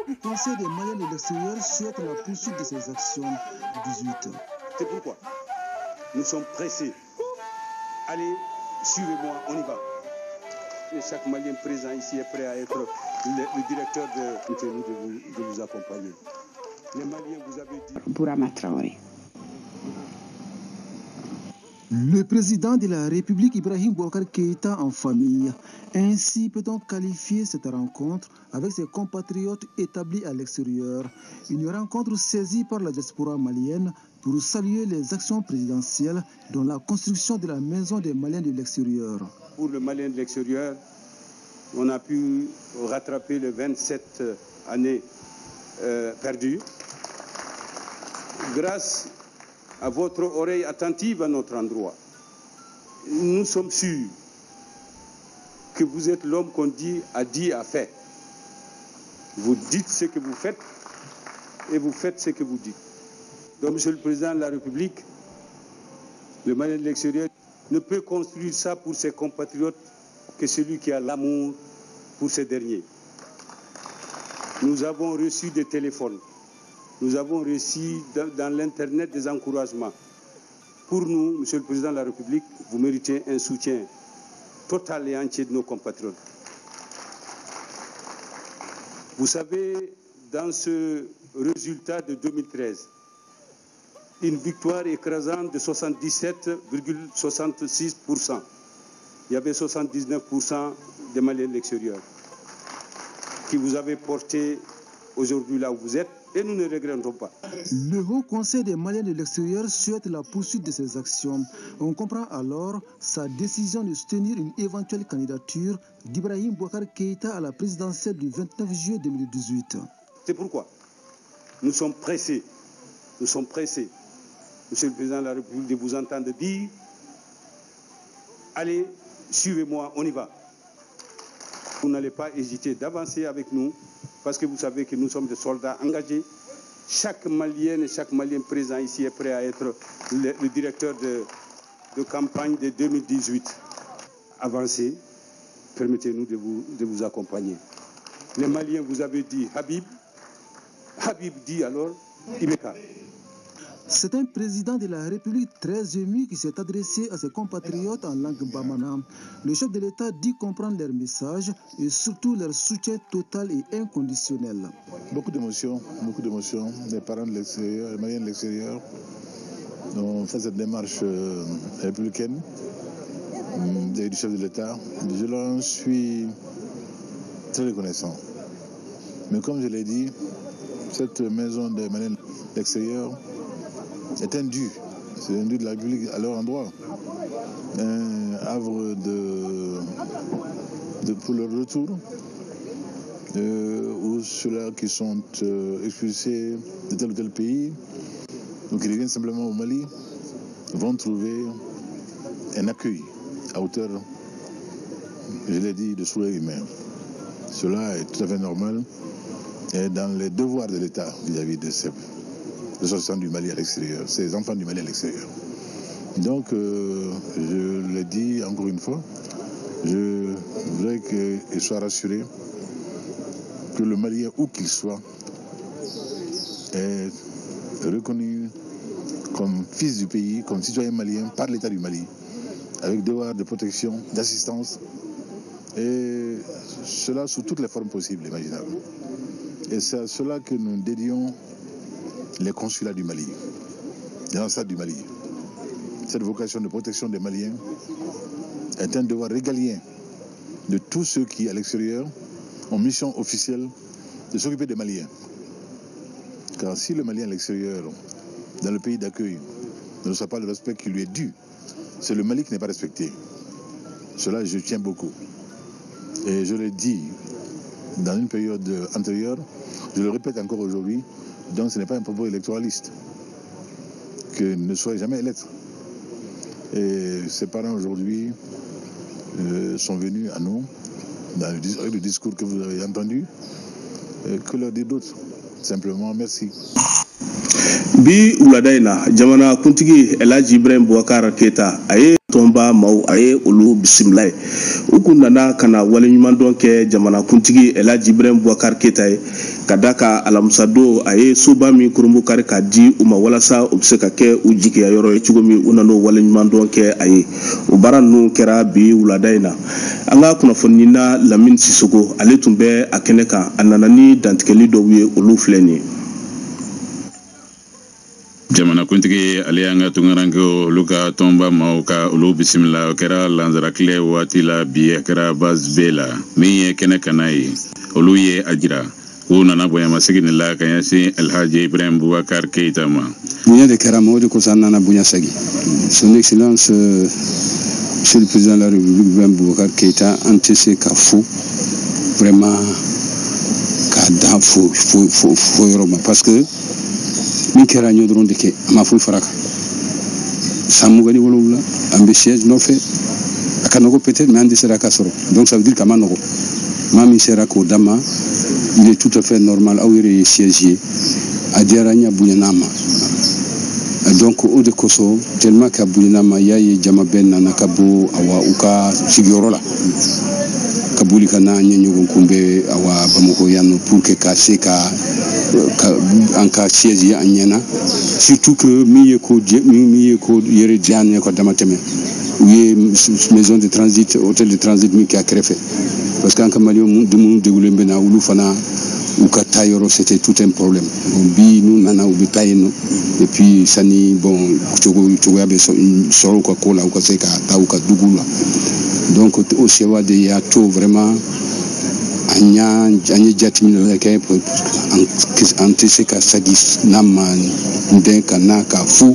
Le Conseil des Maliens de l'extérieur souhaite la poursuite de ces actions du 18. C'est pourquoi nous sommes pressés. Allez, suivez-moi, on y va. Et chaque Malien présent ici est prêt à être le directeur de vous accompagner. Les Maliens, vous avez dit... Bourama Traoré. Le président de la République, Ibrahim Boubacar Keïta, en famille. Ainsi peut-on qualifier cette rencontre avec ses compatriotes établis à l'extérieur. Une rencontre saisie par la diaspora malienne pour saluer les actions présidentielles dont la construction de la maison des Maliens de l'extérieur. Pour le Malien de l'extérieur, on a pu rattraper les 27 années perdues grâce à votre oreille attentive à notre endroit. Nous sommes sûrs que vous êtes l'homme qu'on a fait. Vous dites ce que vous faites et vous faites ce que vous dites. Donc, Monsieur le Président de la République, le Malien de l'extérieur ne peut construire ça pour ses compatriotes que celui qui a l'amour pour ces derniers. Nous avons reçu des téléphones. Nous avons reçu dans l'Internet des encouragements. Pour nous, Monsieur le Président de la République, vous méritez un soutien total et entier de nos compatriotes. Vous savez, dans ce résultat de 2013, une victoire écrasante de 77,66%. Il y avait 79% des Maliens de l'extérieur qui vous avez porté aujourd'hui là où vous êtes. Et nous ne regrettons pas. Le Haut Conseil des Maliens de l'extérieur souhaite la poursuite de ces actions. On comprend alors sa décision de soutenir une éventuelle candidature d'Ibrahim Boubacar Keïta à la présidentielle du 29 juillet 2018. C'est pourquoi nous sommes pressés, Monsieur le Président de la République, de vous entendre dire « Allez, suivez-moi, on y va ». Vous n'allez pas hésiter d'avancer avec nous parce que vous savez que nous sommes des soldats engagés. Chaque Malienne et chaque Malien présent ici est prêt à être le directeur de campagne de 2018. Avancez, permettez-nous de vous accompagner. Les Maliens, vous avez dit Habib. Habib dit alors Ibeka. C'est un président de la République très ému qui s'est adressé à ses compatriotes en langue bamana. Le chef de l'État dit comprendre leur message et surtout leur soutien total et inconditionnel. Beaucoup d'émotions. Les parents de l'extérieur, les Maliens de l'extérieur ont fait cette démarche républicaine du chef de l'État. Je leur suis très reconnaissant. Mais comme je l'ai dit, cette maison des Maliens de l'extérieur est un dû. C'est un dû de la République à leur endroit. Un havre pour leur retour, ou ceux-là qui sont expulsés de tel ou tel pays, donc ils reviennent simplement au Mali, vont trouver un accueil à hauteur, je l'ai dit, de souhait humain. Cela est tout à fait normal et dans les devoirs de l'État vis-à-vis de ces ressortissants du Mali à l'extérieur, ces enfants du Mali à l'extérieur. Donc, je l'ai dit encore une fois, je voudrais qu'ils soient rassurés que le Malien, où qu'il soit, est reconnu comme fils du pays, comme citoyen malien par l'État du Mali, avec devoir de protection, d'assistance, et cela sous toutes les formes possibles, imaginables. Et c'est à cela que nous dédions les consulats du Mali, les ambassades du Mali. Cette vocation de protection des Maliens est un devoir régalien de tous ceux qui, à l'extérieur, ont mission officielle de s'occuper des Maliens. Car si le Malien à l'extérieur, dans le pays d'accueil, ne reçoit pas le respect qui lui est dû, c'est le Mali qui n'est pas respecté. Cela, je tiens beaucoup. Et je l'ai dit dans une période antérieure, je le répète encore aujourd'hui, donc ce n'est pas un propos électoraliste, que ne soit jamais l'être. Et ses parents aujourd'hui sont venus à nous, avec le discours que vous avez entendu, que leur dire d'autres. Simplement, merci. Bi wulada in na jamana kuntigi El Hadji Ibrahim Boubacar Keïta a ye Tomba Mau aye olu bisimila ye u kun nana kana waleɲuman dɔn kɛ jamana kuntigi Elhaji Ibrahim Boubacar Keita ye ka da ka alamisa don a ye soba min kurumbu kari ka di u ma walasa u bɛ se ka kɛ u jigiya yɔrɔ ye cogo min u nan'o waleɲuman dɔn kɛ a ye o baara ninnu kɛra bi wulada in na an ka kunnafoni na Lamini Sisoko ale tun bɛ a kɛnɛ kan a nana ni dantigɛli dɔw ye olu filɛ nin ye. Jamana kuntigi ale y'an ka tungarankew olu ka tɔnba maaw ka olu bisimila o kɛra lanzarakile waati la bi a kɛra base B la min ye kɛnɛ kana ye olu ye a jira k'u nana bonyamasegi de la ka ɲɛsin Elhaji Ibrahim Boubacar Keita ma. Bonya de kɛra ma o de kosɔn an nana bonyasegi. Son excellence monsieur le président de la République Ibrahim Boubacar Keita an tɛ se ka fo vraiment k'a dan fo yɔrɔ ma parce que min kɛra ɲɔ dɔrɔn de kɛ a ma foyi fara kan san 27 an bɛ siège nɔfɛ a ka nɔgɔ peut-être mais an de sera ka sɔrɔ donc ça veut dire k'a ma nɔgɔ maa min sera k'o d'a ma il est tout à fait normal aw yɛrɛ ye siège ye a diyara n ye a bonyana ma donc o de kosɔn tellement que a bonyana ma y'a ye jama bɛɛ nana ka bɔ awa u ka sigiyɔrɔ la ka boli ka na an ye ɲɔgɔn kunbɛn awa Bamako yan nɔ pour que ka se ka an ka siège ye an ɲɛna surtout que min ye ko yɛrɛ diya an ye ka dama tɛmɛ u ye maison de transit hôtel de transit min kɛ a kɛrɛfɛ parce que an ka maliyɛnw minnu degulen bɛ na olu fana u ka taa yɔrɔ c'était tout un problème bi n'u nana u bɛ taa yen nɔ et puis sani bon cogoya bɛ sɔrɔ u ka ko la u ka se ka taa u ka dugu la donc o sewa de y'a to vraiment an ye jateminɛ kɛ an tɛ se ka sagi n'a ma den ka na ka fu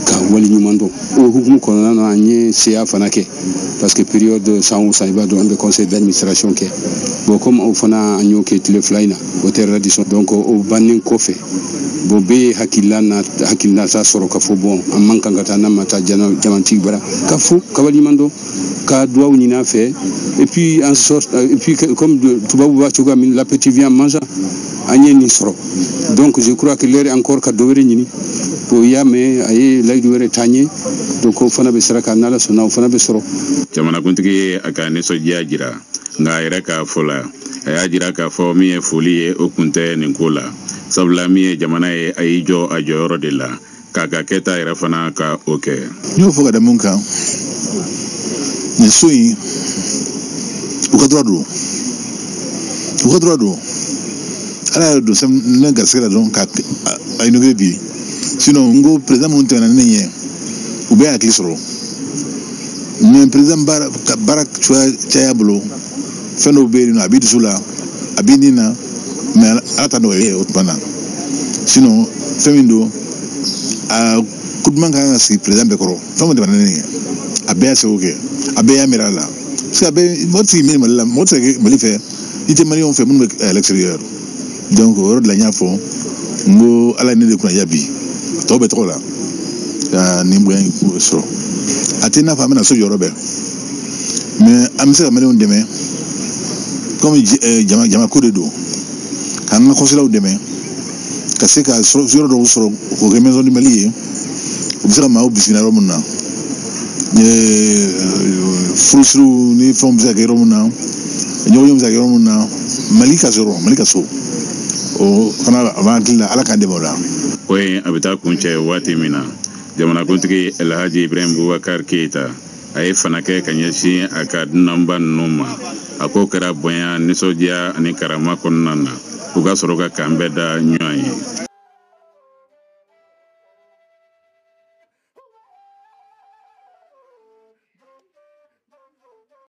ka waleɲuman dɔn o hukumu kɔnɔna na an ye CA fana kɛ parce que période san o san i b'a dɔn an bɛ conseil d'administration kɛ bon comme o fana an y'o kɛ tile fila in na o tɛ radisson donc o bannen kɔfɛ bon bɛɛ ye hakilinata sɔrɔ ka fɔ bon an man kan ka taa n'an ma taa jamatigi bara ka fo ka waleɲuman dɔn ka duwawu ɲini a fɛ et puis en sorte et puis comme tubabu b'a cogoya min l'appétit vient en mangeant an ye nin sɔrɔ donc je crois que l'heure est encore ka dɔ wɛrɛ ɲini o y'a mɛn a ye layidu wɛrɛ taa ɲɛ donc o fana bɛ sira kan n'ala sɔnna o fana bɛ sɔrɔ. Jamanakuntigi ye a ka nisɔndiya jira nka a yɛrɛ k'a fɔ la a y'a jira k'a fɔ min ye foli ye o kun tɛ nin ko la sabula min ye jamana ye a y'i jɔ a jɔyɔrɔ de la k'a ka kɛta yɛrɛ fana ka o kɛ. N y'o fɔ ka da mun kan nin so in u ka droit don ala yɛrɛ don ne garisɛgɛ la dɔrɔn ka a inauguré bi sinon n ko président minnu tɛmɛna ne ɲɛ u bɛ hakili sɔrɔ mais président baara cogoya caya bolo fɛn dɔw bɛ yen nɔ a bɛ dusu la a bɛ nin na mais ala ta nɔgɔya ye o tuma na sinon fɛn min don a ko duman kan ka sigi président bɛɛ kɔrɔ fɛn o tɛmɛna ne ɲɛ a bɛɛ y'a seko kɛ a bɛɛ y'a miiri a la parce que a bɛɛ mɔgɔ tɛ miiri Mali la mɔgɔ tɛ kɛ Mali fɛ i tɛ maliyɛnw fɛ minnu bɛ à l'extérieur donc o yɔrɔ de la n y'a fɔ n ko ala ye ne de kunnaja bi tɔw bɛ tɔgɔ la ka nin bonya in sɔrɔ a tɛ i n'a fɔ an bɛna so jɔyɔrɔ bɛɛ mais an bɛ se ka maliyɛnw dɛmɛ comme jamako de don k'an ka kɔsilaw dɛmɛ ka se ka yɔrɔ dɔw sɔrɔ k'o kɛ maison du Mali ye u bɛ se ka maaw bisimila yɔrɔ min na furusiriw ni fɛnw bɛ se ka kɛ yɔrɔ min na ɲɔgɔnyew bɛ se ka kɛ yɔrɔ min na Mali ka so o fana a b'an hakili la ala k'an dɛmɛ o la. ko in a bɛ taa kuncɛ waati min na jamanakuntigi Elhaji Ibrahim Boubacar Keita a ye fana kɛ ka ɲɛsin a ka dunanba ninnu ma a ko kɛra bonya nisɔndiya ani karama kɔnɔna na u ka sɔrɔ ka kan bɛɛ da ɲɔgɔn ye.